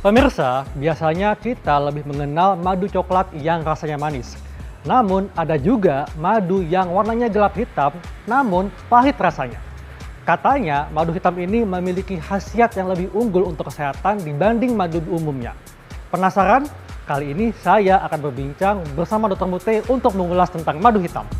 Pemirsa, biasanya kita lebih mengenal madu coklat yang rasanya manis. Namun ada juga madu yang warnanya gelap hitam, namun pahit rasanya. Katanya madu hitam ini memiliki khasiat yang lebih unggul untuk kesehatan dibanding madu umumnya. Penasaran? Kali ini saya akan berbincang bersama Dr. Mute untuk mengulas tentang madu hitam.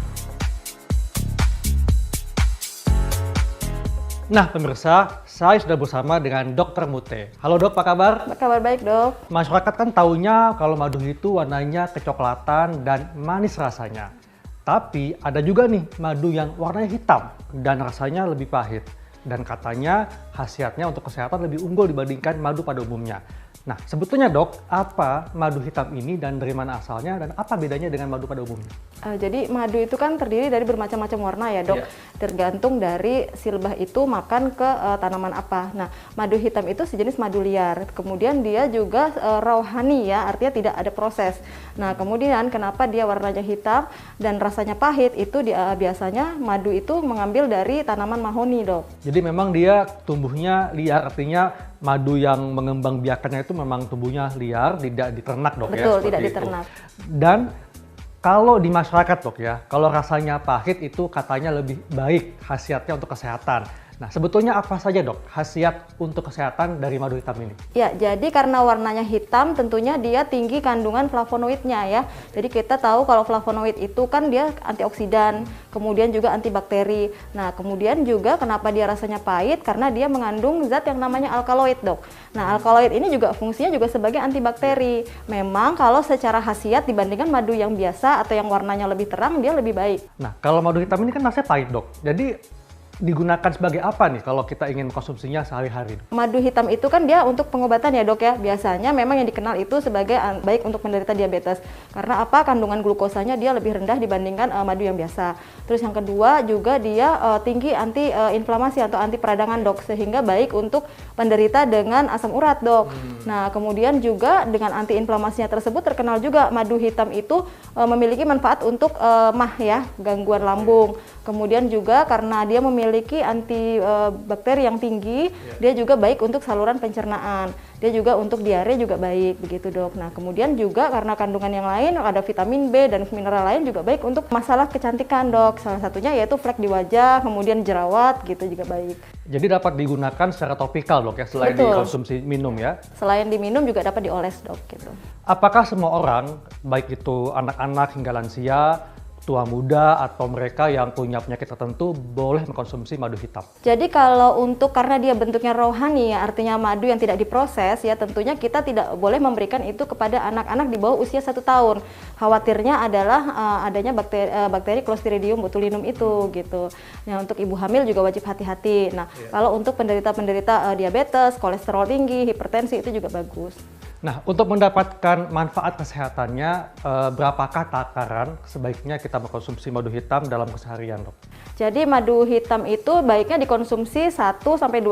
Nah pemirsa, saya sudah bersama dengan Dr. Mute. Halo dok, apa kabar? Apa kabar baik dok. Masyarakat kan taunya kalau madu itu warnanya kecoklatan dan manis rasanya. Tapi ada juga nih madu yang warnanya hitam dan rasanya lebih pahit. Dan katanya khasiatnya untuk kesehatan lebih unggul dibandingkan madu pada umumnya. Nah sebetulnya dok, apa madu hitam ini dan dari mana asalnya dan apa bedanya dengan madu pada umumnya? Jadi madu itu kan terdiri dari bermacam-macam warna ya dok. Tergantung dari si lebah itu makan ke tanaman apa. Nah madu hitam itu sejenis madu liar. Kemudian dia juga rohani ya, artinya tidak ada proses. Nah kemudian kenapa dia warnanya hitam dan rasanya pahit itu biasanya madu itu mengambil dari tanaman mahoni dok. Jadi memang dia tumbuhnya liar, artinya madu yang mengembang biakannya itu memang tumbuhnya liar, tidak diternak dok. Betul, ya? tidak diternak. Dan kalau di masyarakat dok ya, kalau rasanya pahit itu katanya lebih baik khasiatnya untuk kesehatan. Nah sebetulnya apa saja dok khasiat untuk kesehatan dari madu hitam ini? Ya, jadi karena warnanya hitam tentunya dia tinggi kandungan flavonoidnya ya. Jadi kita tahu kalau flavonoid itu kan dia antioksidan, kemudian juga antibakteri. Nah kemudian juga kenapa dia rasanya pahit, karena dia mengandung zat yang namanya alkaloid dok. Nah alkaloid ini juga fungsinya juga sebagai antibakteri. Memang kalau secara khasiat dibandingkan madu yang biasa atau yang warnanya lebih terang dia lebih baik. Nah kalau madu hitam ini kan rasanya pahit dok. Jadi digunakan sebagai apa nih kalau kita ingin mengkonsumsinya sehari-hari? Madu hitam itu kan dia untuk pengobatan ya dok ya. Biasanya memang yang dikenal itu sebagai baik untuk penderita diabetes. Karena apa? Kandungan glukosanya dia lebih rendah dibandingkan madu yang biasa. Terus yang kedua juga dia tinggi anti-inflamasi atau anti peradangan dok. Sehingga baik untuk penderita dengan asam urat dok. Nah kemudian juga dengan anti-inflamasinya tersebut terkenal juga madu hitam itu memiliki manfaat untuk MAH ya, gangguan lambung. Kemudian juga karena dia memiliki antibakteri yang tinggi, dia juga baik untuk saluran pencernaan. Dia juga untuk diare juga baik, begitu dok. Nah kemudian juga karena kandungan yang lain, ada vitamin B dan mineral lain juga baik untuk masalah kecantikan dok. Salah satunya yaitu flek di wajah, kemudian jerawat gitu juga baik. Jadi dapat digunakan secara topikal dok ya, selain dikonsumsi minum ya? Selain diminum juga dapat dioles dok gitu. Apakah semua orang, baik itu anak-anak hingga lansia, tua muda atau mereka yang punya penyakit tertentu boleh mengkonsumsi madu hitam? Jadi kalau untuk karena dia bentuknya rohani ya, artinya madu yang tidak diproses ya, tentunya kita tidak boleh memberikan itu kepada anak-anak di bawah usia 1 tahun. Khawatirnya adalah adanya bakteri Clostridium botulinum itu gitu. Nah untuk ibu hamil juga wajib hati-hati. Nah kalau untuk penderita diabetes, kolesterol tinggi, hipertensi itu juga bagus. Nah, untuk mendapatkan manfaat kesehatannya, berapakah takaran sebaiknya kita mengkonsumsi madu hitam dalam keseharian, dok? Jadi madu hitam itu baiknya dikonsumsi 1-2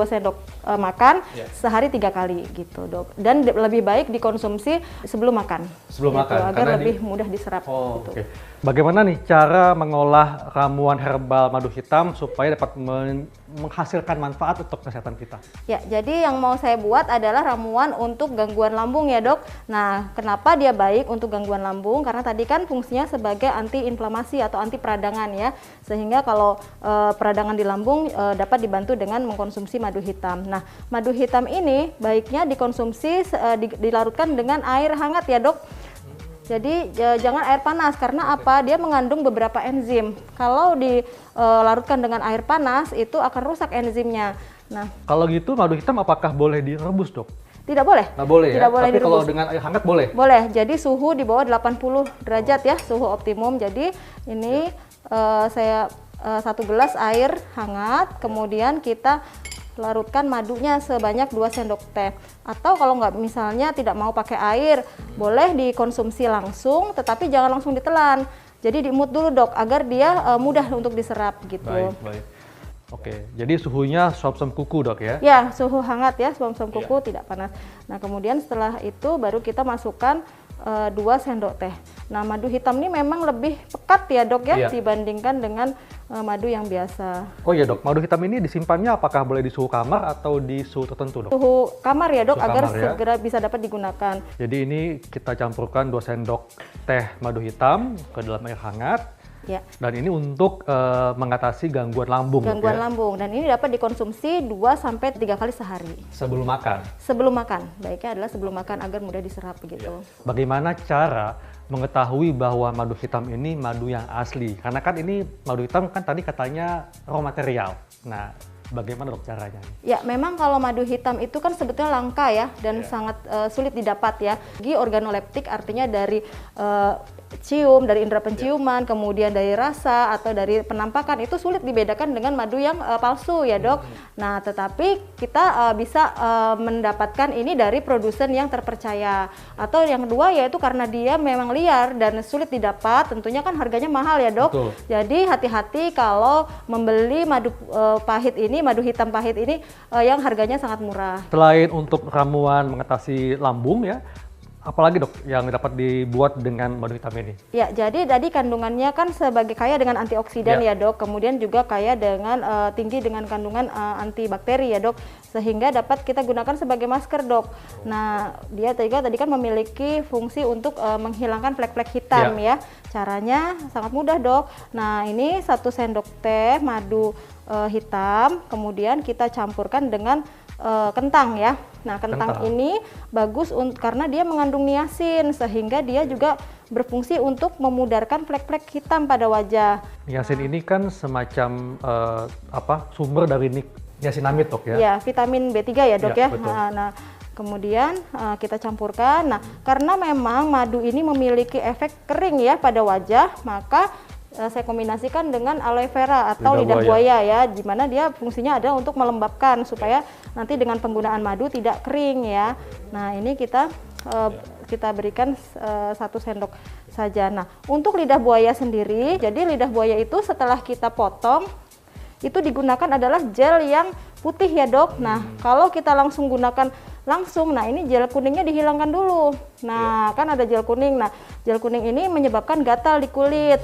sendok makan sehari 3 kali gitu, dok. Dan lebih baik dikonsumsi sebelum makan. Sebelum gitu, makan, agar lebih mudah diserap. Gitu. Okay. Bagaimana nih cara mengolah ramuan herbal madu hitam supaya dapat menghasilkan manfaat untuk kesehatan kita? Ya, jadi yang mau saya buat adalah ramuan untuk gangguan lambung ya dok. Nah, kenapa dia baik untuk gangguan lambung? Karena tadi kan fungsinya sebagai anti-inflamasi atau anti peradangan ya. Sehingga kalau peradangan di lambung dapat dibantu dengan mengkonsumsi madu hitam. Nah, madu hitam ini baiknya dikonsumsi dilarutkan dengan air hangat ya dok. Jadi jangan air panas, karena apa? Dia mengandung beberapa enzim. Kalau dilarutkan dengan air panas itu akan rusak enzimnya. Nah, kalau gitu madu hitam apakah boleh direbus, dok? Tidak boleh. Nggak boleh ya? Tidak boleh Tapi direbus. kalau dengan air hangat boleh? Boleh. Jadi suhu di bawah 80 derajat ya, suhu optimum. Jadi ini saya 1 gelas air hangat, kemudian kita larutkan madunya sebanyak 2 sendok teh. Atau kalau nggak misalnya tidak mau pakai air, boleh dikonsumsi langsung, tetapi jangan langsung ditelan. Jadi diemut dulu dok, agar dia mudah untuk diserap gitu. Baik. Oke, jadi suhunya suam-suam kuku dok ya? Ya, suhu hangat ya, suam-suam kuku tidak panas. Nah kemudian setelah itu baru kita masukkan 2 sendok teh. Nah, madu hitam ini memang lebih pekat ya dok ya, dibandingkan dengan madu yang biasa. Oh iya dok, madu hitam ini disimpannya apakah boleh di suhu kamar atau di suhu tertentu dok? Suhu kamar ya dok, Suhu agar kamar, ya. segera bisa dapat digunakan. Jadi ini kita campurkan 2 sendok teh madu hitam ke dalam air hangat. Ya. Dan ini untuk mengatasi gangguan lambung. Gangguan ya? lambung, dan ini dapat dikonsumsi 2-3 kali sehari. Sebelum makan. Sebelum makan, baiknya adalah sebelum makan agar mudah diserap begitu. Bagaimana cara mengetahui bahwa madu hitam ini madu yang asli? Karena kan ini madu hitam kan tadi katanya raw material. Nah, bagaimana dok caranya? Ya, memang kalau madu hitam itu kan sebetulnya langka ya, dan sangat sulit didapat ya. Organoleptik artinya dari cium, dari indera penciuman, kemudian dari rasa atau dari penampakan, itu sulit dibedakan dengan madu yang palsu ya dok. Nah, tetapi kita bisa mendapatkan ini dari produsen yang terpercaya. Atau yang kedua yaitu karena dia memang liar dan sulit didapat, tentunya kan harganya mahal ya dok. Betul. Jadi hati-hati kalau membeli madu pahit ini, madu hitam pahit ini yang harganya sangat murah. Selain untuk ramuan mengatasi lambung ya, apalagi dok yang dapat dibuat dengan madu hitam ini? Ya, jadi tadi kandungannya kan sebagai kaya dengan antioksidan ya dok, kemudian juga kaya dengan tinggi dengan kandungan antibakteri ya dok, sehingga dapat kita gunakan sebagai masker dok. Nah, dia juga tadi kan memiliki fungsi untuk menghilangkan flek-flek hitam ya. Caranya sangat mudah dok. Nah, ini 1 sendok teh madu hitam, kemudian kita campurkan dengan kentang ya. Nah, kentang ini bagus karena dia mengandung niasin, sehingga dia juga berfungsi untuk memudarkan flek-flek hitam pada wajah. Niasin ini kan semacam sumber dari niasinamid dok ya? Ya, vitamin B3 ya dok ya. Betul. Nah, kemudian kita campurkan. Nah, karena memang madu ini memiliki efek kering ya pada wajah, maka saya kombinasikan dengan aloe vera atau lidah buaya ya, di mana dia fungsinya ada untuk melembabkan supaya nanti dengan penggunaan madu tidak kering ya. Nah, ini kita berikan 1 sendok saja. Nah, untuk lidah buaya sendiri, jadi lidah buaya itu setelah kita potong itu digunakan adalah gel yang putih ya dok. Nah, kalau kita langsung gunakan langsung, nah ini gel kuningnya dihilangkan dulu. Nah, kan ada gel kuning. Nah, gel kuning ini menyebabkan gatal di kulit.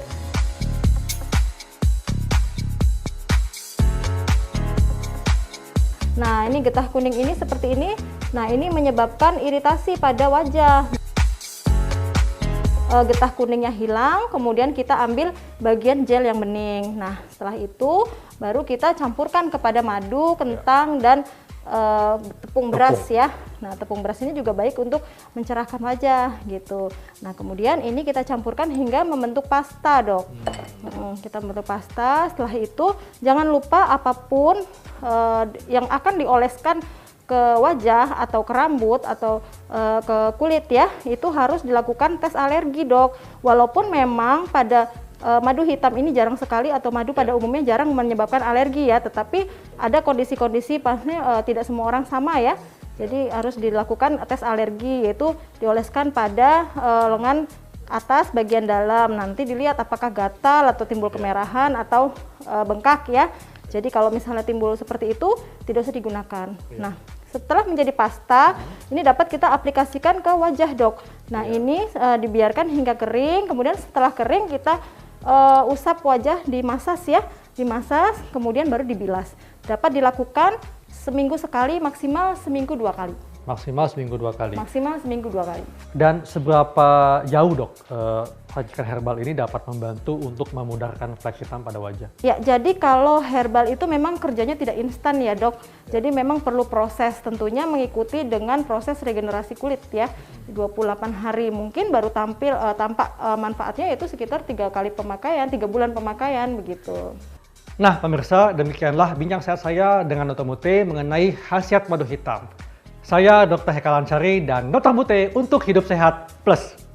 Nah, ini getah kuning ini seperti ini. Nah, ini menyebabkan iritasi pada wajah. Getah kuningnya hilang, kemudian kita ambil bagian gel yang bening. Nah, setelah itu baru kita campurkan kepada madu, kentang, dan tepung beras ya. Nah, tepung beras ini juga baik untuk mencerahkan wajah gitu. Nah, kemudian ini kita campurkan hingga membentuk pasta dok. Kita membentuk pasta. Setelah itu jangan lupa apapun yang akan dioleskan ke wajah atau ke rambut atau ke kulit ya, itu harus dilakukan tes alergi dok. Walaupun memang pada madu hitam ini jarang sekali, atau madu pada umumnya jarang menyebabkan alergi ya, tetapi ada kondisi-kondisi pasnya tidak semua orang sama ya. Jadi harus dilakukan tes alergi, yaitu dioleskan pada lengan atas bagian dalam, nanti dilihat apakah gatal atau timbul kemerahan atau bengkak ya. Jadi kalau misalnya timbul seperti itu tidak usah digunakan. Nah, setelah menjadi pasta, ini dapat kita aplikasikan ke wajah dok. Nah, ini dibiarkan hingga kering, kemudian setelah kering kita usap wajah, dimasas ya, dimasas, kemudian baru dibilas. Dapat dilakukan seminggu sekali, maksimal seminggu 2 kali. Maksimal seminggu 2 kali. Maksimal seminggu 2 kali. Dan seberapa jauh dok racikan herbal ini dapat membantu untuk memudarkan flek hitam pada wajah? Ya, jadi kalau herbal itu memang kerjanya tidak instan ya dok. Jadi memang perlu proses, tentunya mengikuti dengan proses regenerasi kulit ya. 28 hari mungkin baru tampak manfaatnya, yaitu sekitar 3 kali pemakaian, 3 bulan pemakaian begitu. Nah pemirsa, demikianlah bincang sehat saya dengan Dr. Mute mengenai khasiat madu hitam. Saya Dr. Heka Lansari dan Dr. Mute untuk Hidup Sehat Plus.